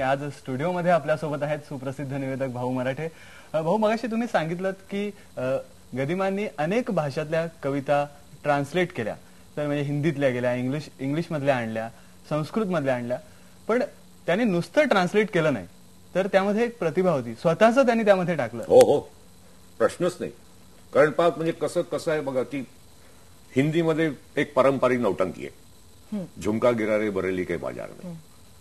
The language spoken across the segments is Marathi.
आज स्टुडिओमध्ये आपल्यासोबत आहेत सुप्रसिद्ध निवेदक भाऊ मराठे. भाऊ, मगाशी तुम्ही सांगितलं की गदिमांनी अनेक भाषातल्या कविता ट्रान्सलेट केल्या, तर म्हणजे हिंदीतल्या गेल्या, इंग्लिश मधल्या आणल्या, संस्कृत मधल्या आणल्या, पण त्यांनी नुसतं ट्रान्सलेट केलं नाही, तर त्यामध्ये एक प्रतिभा होती, स्वतःच त्यांनी त्यामध्ये टाकलं. हो हो, प्रश्नच नाही. कारण पाहत म्हणजे कसं आहे बघा की हिंदीमध्ये एक पारंपरिक नौटंकी आहे, झुमका गिरा रे बरेली के बाजार में.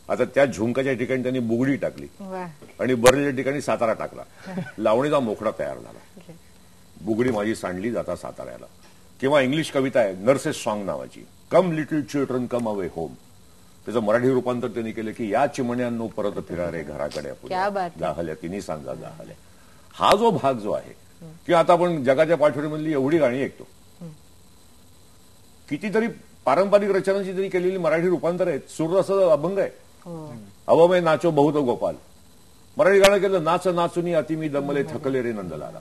आता त्या झुमकाच्या ठिकाणी त्यांनी बुगडी टाकली आणि बरेलीच्या ठिकाणी सातारा टाकला. लावणीचा मोखडा तयार झाला. बुगडी माझी सांडली जाता साताऱ्याला. किंवा इंग्लिश कविता आहे नर्सेस सॉंग नावाची, कम लिटिल चिल्ड्रन कम अवे होम. त्याचं मराठी रूपांतर त्यांनी केलं की या चिमण्यांनो परत फिरा रे घराकडे जाहल्या तिन्ही सांगा जाहल्या. हा जो भाग जो आहे किंवा आता आपण जगाच्या पाठवडीमधली एवढी गाणी ऐकतो, कितीतरी पारंपरिक रचनांची त्यांनी केलेली मराठी रूपांतर आहेत. सूररसाचा अभंग आहे, अव मैं नाचो बहुत गोपाल. मराठी गाणं केलं नाच नाचुनी अति मी दमले थकले रे नंदलाला.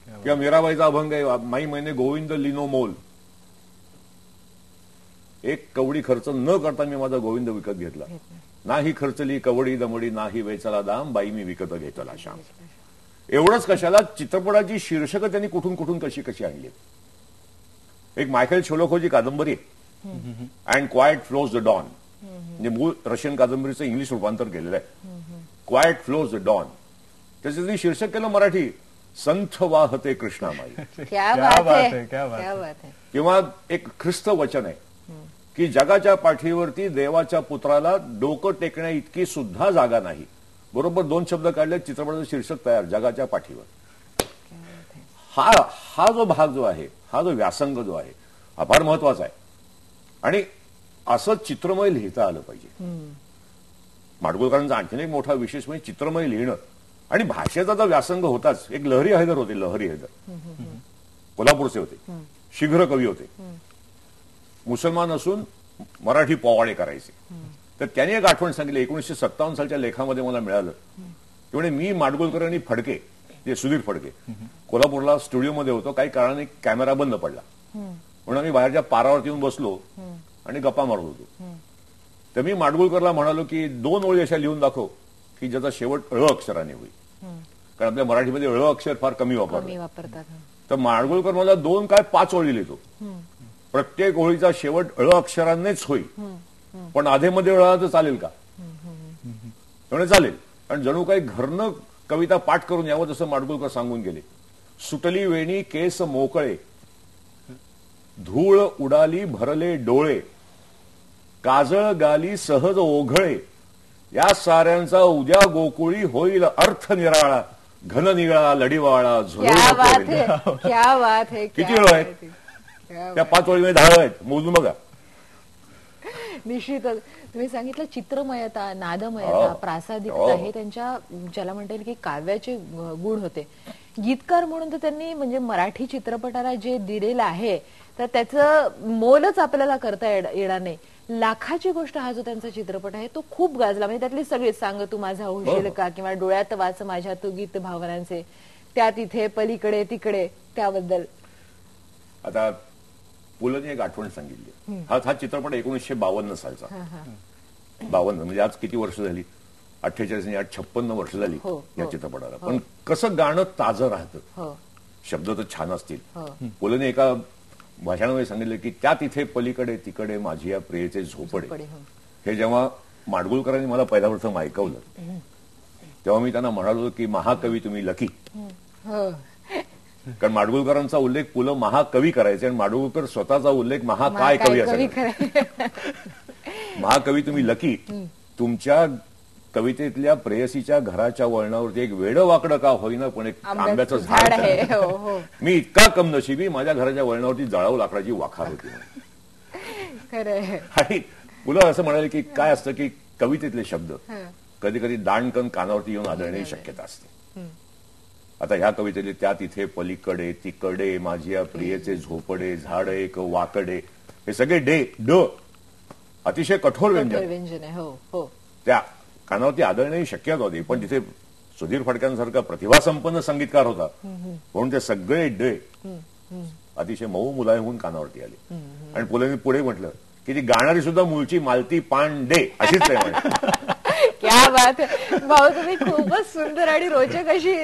किंवा मीराबाईचा अभंग आहे माई मैने गोविंद लिनो मोल. एक कवडी खर्च न करता मी माझा गोविंद विकत घेतला. नाही खर्चली कवडी दमडी नाही वेचला दाम बाई मी विकत घेतला श्याम. एवढंच कशाला, चित्रपटाची शीर्षक त्यांनी कुठून कुठून कशी कशी आणली. एक मायकेल शोलोखोची कादंबरी and quiet flows the Don, म्हणजे मूळ रशियन कादंबरीचं इंग्लिश रूपांतर केलेलं आहे. क्वाइट फ्लोज द डॉन, त्याचं त्यांनी शीर्षक केलं मराठी संथ वाहते कृष्णामाई. किंवा एक ख्रिस्त वचन आहे की जगाच्या पाठीवरती देवाच्या पुत्राला डोकं टेकण्या इतकी सुद्धा जागा नाही. बरोबर 2 शब्द काढले, चित्रपटाचं शीर्षक तयार, जगाच्या पाठीवर. हा जो भाग जो आहे, हा जो व्यासंग जो आहे, हा फार महत्वाचा आहे. आणि असं चित्रमय लिहिता आलं पाहिजे. माडगुळकरांचा आणखीन एक मोठा विशेष म्हणजे चित्रमय लिहिणं. आणि भाषेचा तर व्यासंग होताच. एक लहरी हैदर होते, लहरी हैदर कोल्हापूरचे होते, शीघ्र कवी होते, मुसलमान असून मराठी पोवाडे करायचे. तर त्यांनी एक आठवण सांगितली 1957 सालच्या लेखामध्ये मला मिळालं. ते म्हणे मी माडगुळकर आणि फडके, जे सुधीर फडके, कोल्हापूरला स्टुडिओमध्ये होतो. काही कारणाने कॅमेरा बंद पडला म्हणून आम्ही बाहेरच्या पारावरती येऊन बसलो आणि गप्पा मारत होतो. तर मी माडगुळकरला म्हणालो की 2 ओळी अशा लिहून दाखव की ज्याचा शेवट ळ अक्षराने होईल, कारण आपल्या मराठीमध्ये ळ अक्षर फार कमी वापरतात. तर माडगुळकर मला 2 काय 5 ओळी लिहितो, प्रत्येक ओळीचा शेवट ळ अक्षरांनीच होईल, पण आधेमध्ये ळ तर चालेल का? म्हणजे चालेल. आणि जणू काही घरनं कविता पाठ करून यावं तसं माडगुळकर सांगून गेले. सुटली वेणी केस मोकळे, धूळ उडाली भरले डोळे, काजळ गाली सहज ओघळे, या साऱ्यांचा उद्या गोकुळी होईल अर्थ निराळा, घन निळा लढीवाळा किती वेळ आहेत त्या 5 ओळीमध्ये 10 आहेत, मोजून बघा. निश्चितच तुम्ही सांगितलं चित्रमयता, नादमयता, प्रासादिकता हे त्यांच्या ज्याला म्हणता येईल की काव्याचे गुण होते. गीतकार म्हणून तर त्यांनी म्हणजे मराठी चित्रपटाला जे दिलेलं आहे तर त्याचं मोलच आपल्याला करता येणार नाही. लाखाची गोष्ट हा जो त्यांचा चित्रपट आहे तो खूप गाजला. म्हणजे त्यातली सगळी सांग तू माझा होशील का, किंवा डोळ्यात वाच माझ्या तू गीत भावनांचे, त्या तिथे पलीकडे तिकडे, त्याबद्दल. आता पुलंनी एक आठवण सांगितली. हा चित्रपट 1952 सालचा. 52 म्हणजे आज किती वर्ष झाली, 48 आणि 56 वर्ष झाली या चित्रपटाला. पण कसं गाणं ताजं राहतं, शब्द तर छान असतील. पुलंनी एका भाषणामध्ये सांगितलं की त्या तिथे पलीकडे तिकडे माझी या प्रियेचे झोपडे. हे जेव्हा माडगुळकरांनी मला पहिल्या प्रथम ऐकवलं तेव्हा मी त्यांना म्हणालो की महाकवी तुम्ही लकी. कारण माडगुळकरांचा उल्लेख पुलं महाकवी करायचे आणि माडगुळकर स्वतःचा उल्लेख महाकाय कवी असायचा. महाकवी तुम्ही लकी. तुमच्या कवितेतल्या प्रेयसीच्या घराच्या वळणावरती एक वेडं वाकडं का होईना पण एक आंब्याचं झाड आहे. मी इतका कम नशिबी, माझ्या घराच्या वळणावरती जळाऊ लाकडाची वाखार होती. आणि पुलं असं म्हणाले की काय असतं की कवितेतले शब्द कधी कधी दाणकन कानावरती येऊन आदळण्याची शक्यता असते. आता ह्या कवितेतले त्या तिथे पलीकडे तिकडे माझी या प्रियेचे झोपडे, झाड एक वाकडे, हे सगळे ड अतिशय कठोर व्यंजन आहे. त्या कानावरती आदळण्याची शक्यता होती. पण तिथे सुधीर फडक्यांसारखा प्रतिभासंपन्न संगीतकार होता म्हणून ते सगळे डे अतिशय मऊ मुलायम होऊन कानावरती आले. आणि पुढे म्हटलं की ती गाणारी सुद्धा मूळची मालती पांडे अशीच आहे. क्या बात आहे भाऊ, तुम्ही खूपच सुंदर आणि रोचक अशी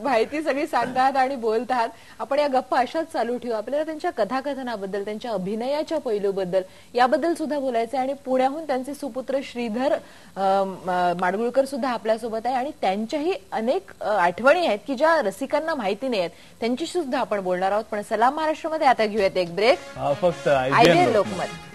माहिती सगळी सांगतात आणि बोलतात. आपण या गप्पा अशाच चालू ठेवू. आपल्याला त्यांच्या कथाकथनाबद्दल, त्यांच्या अभिनयाच्या पैलूबद्दल याबद्दल सुद्धा बोलायचं आणि पुण्याहून त्यांचे सुपुत्र श्रीधर माडगुळकर सुद्धा आपल्यासोबत आहे आणि त्यांच्याही अनेक आठवणी आहेत की ज्या रसिकांना माहिती नाही आहेत, त्यांची सुद्धा आपण बोलणार आहोत. पण सलाम महाराष्ट्रामध्ये आता घेऊयात एक ब्रेक. फक्त IBN लोकमत.